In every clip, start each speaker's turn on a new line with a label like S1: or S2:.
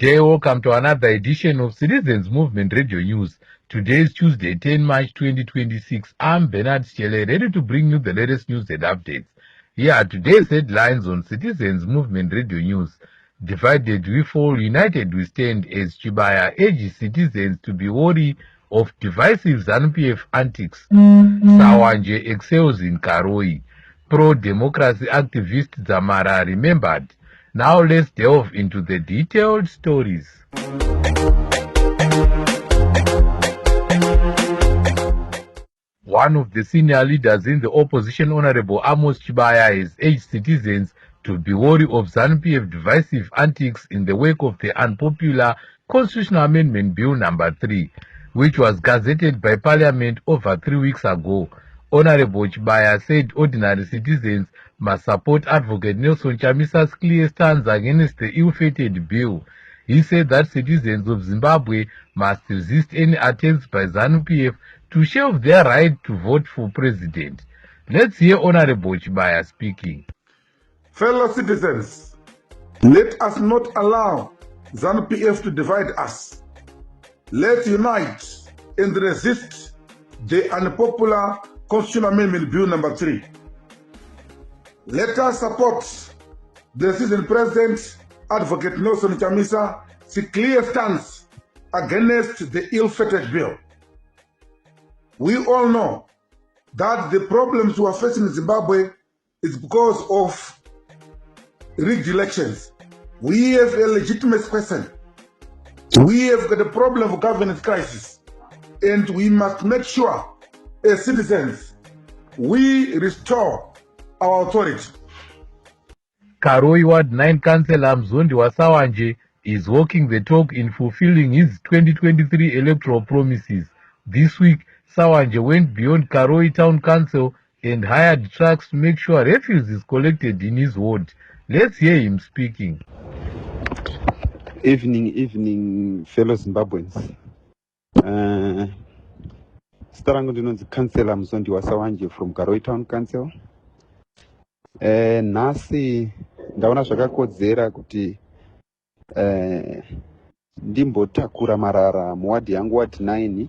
S1: day, welcome to another edition of Citizens Movement Radio News. Today is Tuesday, 10 March 2026. I'm Bernard Schelle, ready to bring you the latest news and updates. Here are today's headlines on Citizens Movement Radio News. Divided we fall, united we stand, as Chibaya urges citizens to be wary of divisive ZANU-PF antics. Sawanje excels in Karoi. Pro-democracy activist Zamara remembered. Now let's delve into the detailed stories. One of the senior leaders in the opposition, Honorable Amos Chibaya, has urged citizens to be wary of ZANU-PF divisive antics in the wake of the unpopular Constitutional Amendment Bill number 3, which was gazetted by Parliament over 3 weeks ago. Honorable Chibaya said ordinary citizens must support Advocate Nelson Chamisa's clear stance against the ill-fated bill. He said that citizens of Zimbabwe must resist any attempts by ZANU-PF to shelve their right to vote for president. Let's hear Honorable Chibaya speaking.
S2: Fellow citizens, let us not allow ZANU-PF to divide us. Let's unite and resist the unpopular Constitutional Amendment Bill number 3. Let us support the Citizen President, Advocate Nelson Chamisa's clear stance against the ill-fated bill. We all know that the problems we are facing in Zimbabwe is because of rigged elections. We have a legitimate question. We have got a problem of governance crisis, and we must make sure as citizens we restore our authority.
S1: Karoi Ward 9 Councillor Mzondi Sawanje is walking the talk in fulfilling his 2023 electoral promises. This week, Sawanje went beyond Karoi Town Council and hired trucks to make sure refuse is collected in his ward. Let's hear him speaking.
S3: Evening, fellow Zimbabweans. Starangu ndinonzi Councillor Mzondi Sawanje from Karoi Town Council. Nhasi ndaona zvakakodzera kuti ndimbotakura marara muwadhi yangu ward 9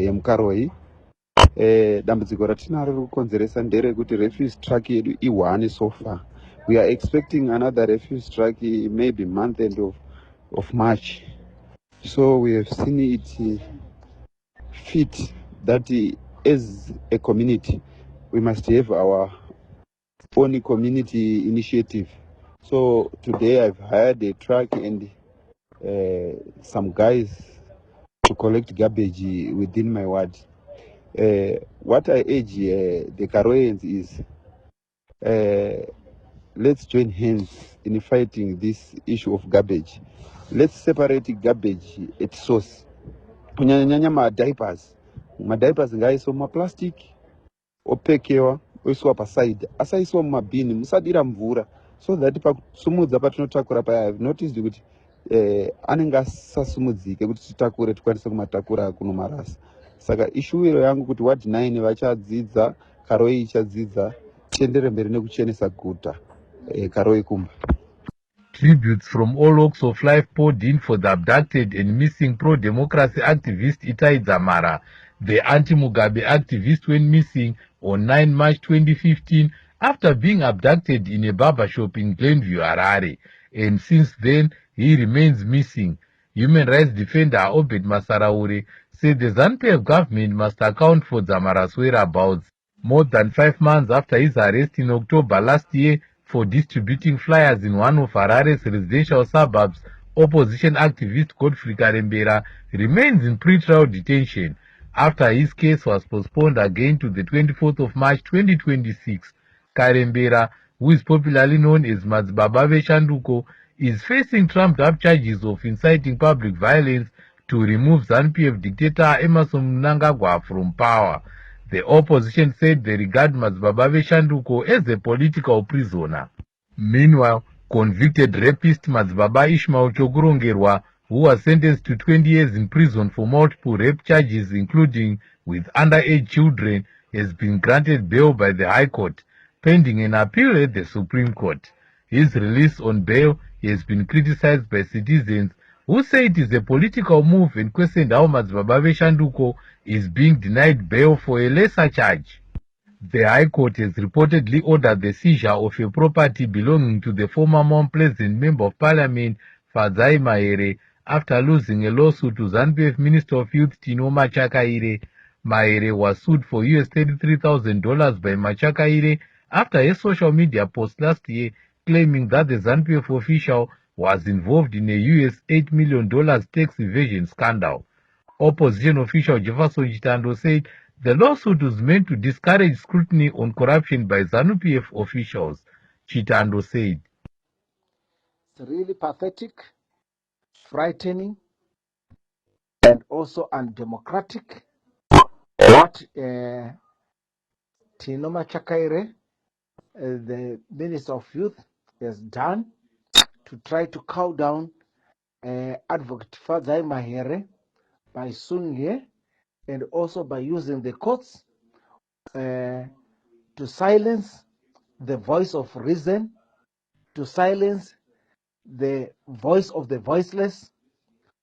S3: yemukaroi. Dambudziko ratinaro riri kukonzeresa nderekuti refuse truck yedu i1 so far. We are expecting another refuse truck maybe month end of March. So we have seen it fit that as a community we must have our own community initiative. So today I've hired a truck and some guys to collect garbage within my ward. What I urge the Karoians is let's join hands in fighting this issue of garbage. Let's separate garbage at source. Kunyanya ma-diapers ngaiswa maplastic opekewa oiswa paside asaiswa mumabhini musadira mvura so that pakusumudza patinotakura paya I've noticed kuti anenge asasumudzike kuti titakure tikwanise kumatakura kuno marasa. Saka ishuwiro yangu kuti ward 9 vachadzidza, Karoi ichadzidza, tiendere mberi nekuchenesa guta Karoi kumba.
S1: Tributes from all walks of life poured in for the abducted and missing pro-democracy activist Itai Dzamara. The anti-Mugabe activist went missing on 9 March 2015 after being abducted in a barber shop in Glenview, Harare, and since then he remains missing. Human rights defender Obed Masaraure said the ZANU-PF government must account for Dzamara's whereabouts. More than 5 months after his arrest in October last year for distributing flyers in one of Harare's residential suburbs, opposition activist Godfrey Karembera remains in pre-trial detention after his case was postponed again to the 24th of March 2026. Karembera, who is popularly known as Madzibaba Shanduko, is facing trumped-up charges of inciting public violence to remove ZANU-PF dictator Emmerson Mnangagwa from power. The opposition said they regard Madzibaba Shanduko as a political prisoner. Meanwhile, convicted rapist Madzibaba Ishmael Chokurongerwa, who was sentenced to 20 years in prison for multiple rape charges including with underage children, has been granted bail by the High Court, pending an appeal at the Supreme Court. His release on bail has been criticized by citizens who say it is a political move and questioned how Madzibaba Shanduko is being denied bail for a lesser charge. The High Court has reportedly ordered the seizure of a property belonging to the former Mount Pleasant Member of Parliament, Fadzai Mahere, after losing a lawsuit to ZANU-PF Minister of Youth Tino Machakaire. Mahere was sued for US $33,000 by Machakaire after a social media post last year claiming that the ZANU-PF official was involved in a US $8 million tax evasion scandal. Opposition official Jefferson Chitando said the lawsuit was meant to discourage scrutiny on corruption by ZANU-PF officials. Chitando said,
S4: "It's really pathetic, frightening, and also undemocratic what Tino Machakaire, the Minister of Youth, has done to try to cow down Advocate Fadzai Mahere by suing her and also by using the courts to silence the voice of reason, to silence the voice of the voiceless.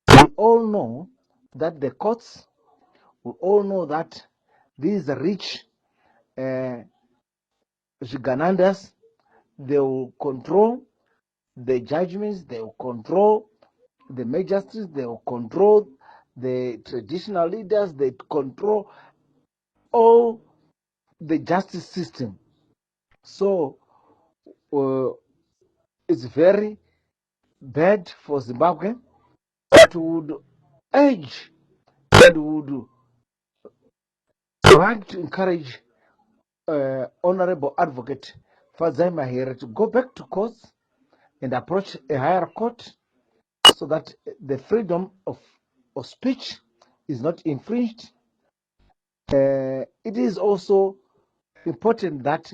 S4: We all know that the courts, we all know that these rich Shiganandas, they will control the judgments, they will control the magistrates, they will control the traditional leaders, they control all the justice system. So it's very bad for Zimbabwe. It would urge and would like to encourage Honorable Advocate Fadzai Mahere to go back to courts and approach a higher court so that the freedom of speech is not infringed. It is also important that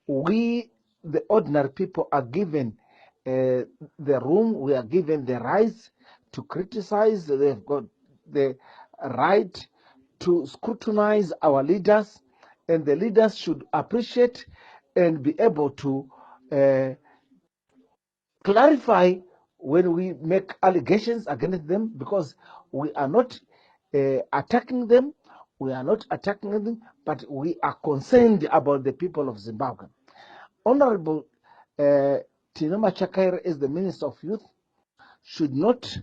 S4: we, the ordinary people, are given the room, we are given the rights to criticize, they've got the right to scrutinize our leaders, and the leaders should appreciate and be able to clarify when we make allegations against them, because we are not attacking them, but we are concerned about the people of Zimbabwe. Honorable Tino Machakaire, as the Minister of Youth, should not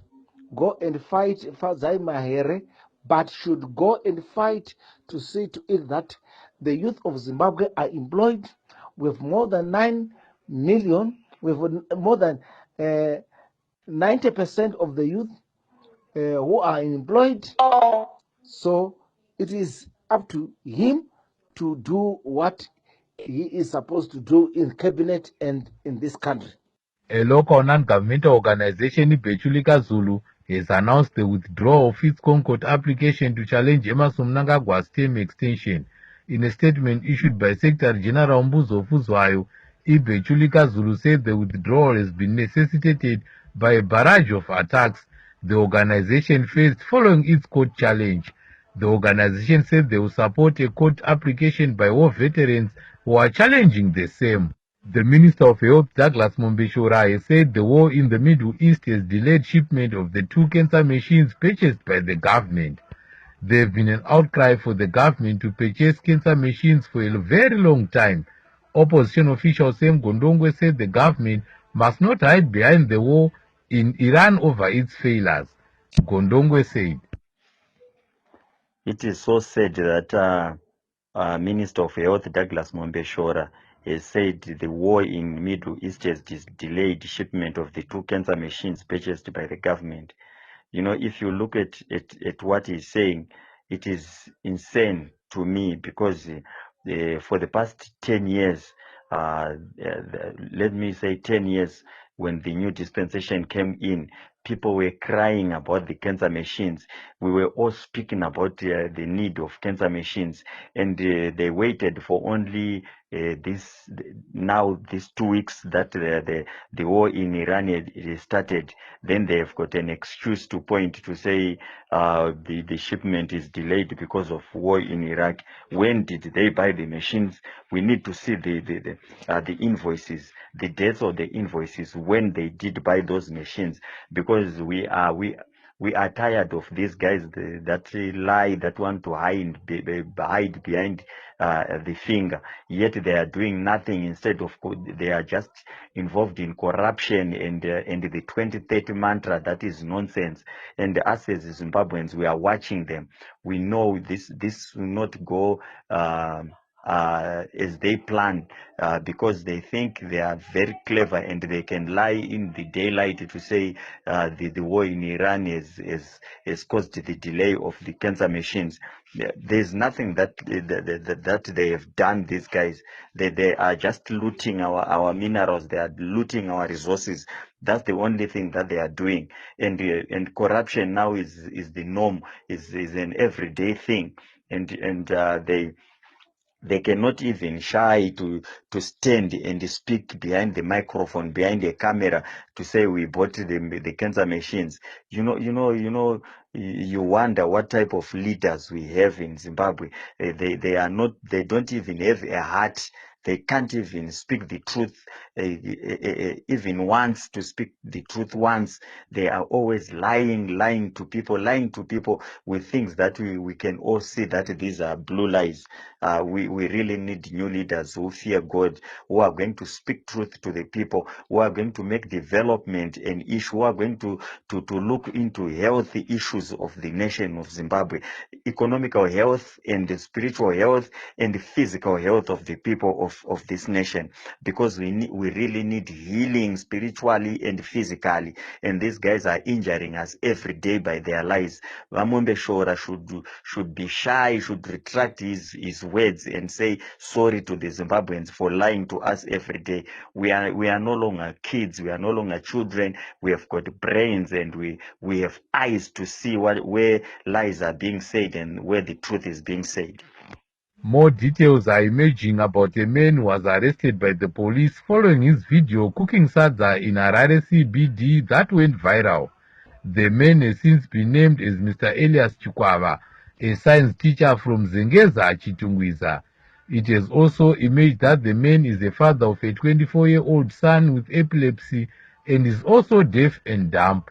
S4: go and fight Fadzai Mahere, but should go and fight to see to it that the youth of Zimbabwe are employed. With more than 9 million, with more than 90% of the youth who are employed. So it is up to him to do what he is supposed to do in cabinet and in this country.
S1: A local non-governmental organization, Bechulika Zulu, has announced the withdrawal of its Concord application to challenge Emmerson Mnangagwa's term extension. In a statement issued by Secretary General Mbuzo Fuzwayo, Bechulika Zulu said the withdrawal has been necessitated by a barrage of attacks the organization faced following its court challenge. The organization said they will support a court application by war veterans who are challenging the same. The Minister of Health, Douglas Mombeshora, has said the war in the Middle East has delayed shipment of the 2 cancer machines purchased by the government. There have been an outcry for the government to purchase cancer machines for a very long time. Opposition official Sam Gondongwe said the government must not hide behind the war in Iran over its failures. Gondongwe said,
S5: "It is so sad that Minister of Health Douglas Mombeshora has said the war in Middle East has delayed shipment of the 2 cancer machines purchased by the government. You know, if you look at what he's saying, it is insane to me, because for the past 10 years, let me say 10 years, when the new dispensation came in, people were crying about the cancer machines. We were all speaking about the need of cancer machines, and they waited for only these 2 weeks that the war in Iran had started. Then they have got an excuse to point to say the shipment is delayed because of war in Iraq. When did they buy the machines? We need to see the invoices, the dates of the invoices when they did buy those machines, because we are tired of these guys that lie, that want to hide behind the finger, yet they are doing nothing. Instead of they are just involved in corruption and the 2030 mantra. That is nonsense. And us as Zimbabweans, we are watching them. We know this will not go as they plan, because they think they are very clever and they can lie in the daylight to say the war in Iran has caused the delay of the cancer machines. There's nothing that they have done. These guys, they are just looting our minerals. They are looting our resources. That's the only thing that they are doing. And corruption now is the norm, is an everyday thing. And they cannot even shy to stand and speak behind the microphone, behind the camera, to say we bought the cancer machines. You wonder what type of leaders we have in Zimbabwe. They don't even have a heart. They can't even speak the truth, even once, to speak the truth once. They are always lying to people with things that we can all see that these are blue lies. We really need new leaders who fear God, who are going to speak truth to the people, who are going to make development an issue, who are going to look into healthy issues of the nation of Zimbabwe, economical health and the spiritual health and the physical health of the people of this nation, because we really need healing spiritually and physically, and these guys are injuring us every day by their lies. Vamwembe Shora should be shy, should retract his words and say sorry to the Zimbabweans for lying to us every day. We are no longer kids, we are no longer children. We have got brains and we have eyes to see where lies are being said and where the truth is being said.
S1: More details are emerging about a man who was arrested by the police following his video cooking sadza in Harare CBD that went viral. The man has since been named as Mr. Elias Chikwava, a science teacher from Zengeza, Chitungwiza. It has also emerged that the man is the father of a 24-year-old son with epilepsy and is also deaf and dumb.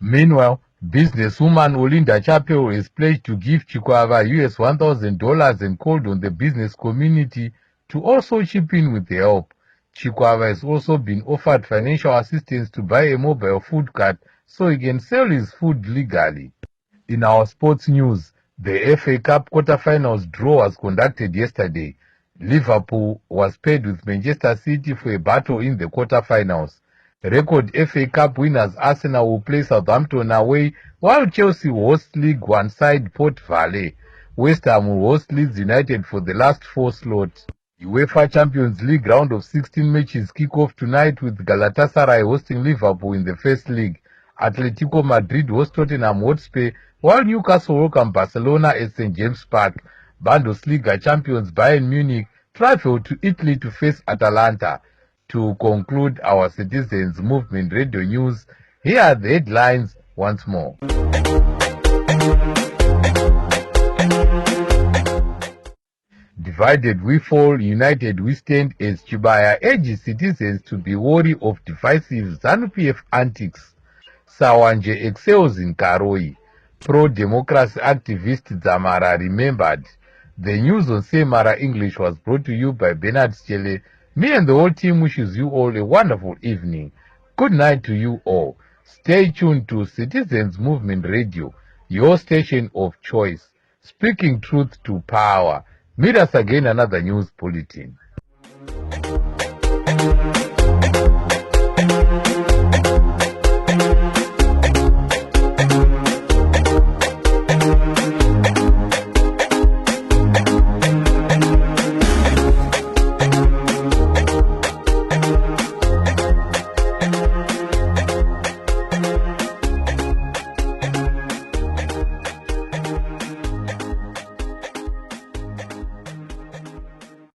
S1: Meanwhile, businesswoman Olinda Chapel has pledged to give Chikwava US $1,000 and called on the business community to also chip in with the help. Chikwava has also been offered financial assistance to buy a mobile food cart so he can sell his food legally. In our sports news, the FA Cup quarter-finals draw was conducted yesterday. Liverpool was paired with Manchester City for a battle in the quarter-finals. Record FA Cup winners Arsenal will play Southampton away, while Chelsea will host League One side Port Vale. West Ham will host Leeds United for the last 4 slots. UEFA Champions League round of 16 matches kick off tonight with Galatasaray hosting Liverpool in the first leg. Atletico Madrid host Tottenham Hotspur, while Newcastle welcome Barcelona at St. James Park. Bundesliga champions Bayern Munich travel to Italy to face Atalanta. To conclude our Citizens Movement Radio News, here are the headlines once more. Divided we fall, united we stand, as Chibaya urges citizens to be wary of divisive ZANU-PF antics. Sawanje excels in Karoi. Pro-democracy activist Zamara remembered. The news on Semara English was brought to you by Bernard Schele. Me and the whole team wishes you all a wonderful evening. Good night to you all. Stay tuned to Citizens Movement Radio, your station of choice, speaking truth to power. Meet us again another news bulletin.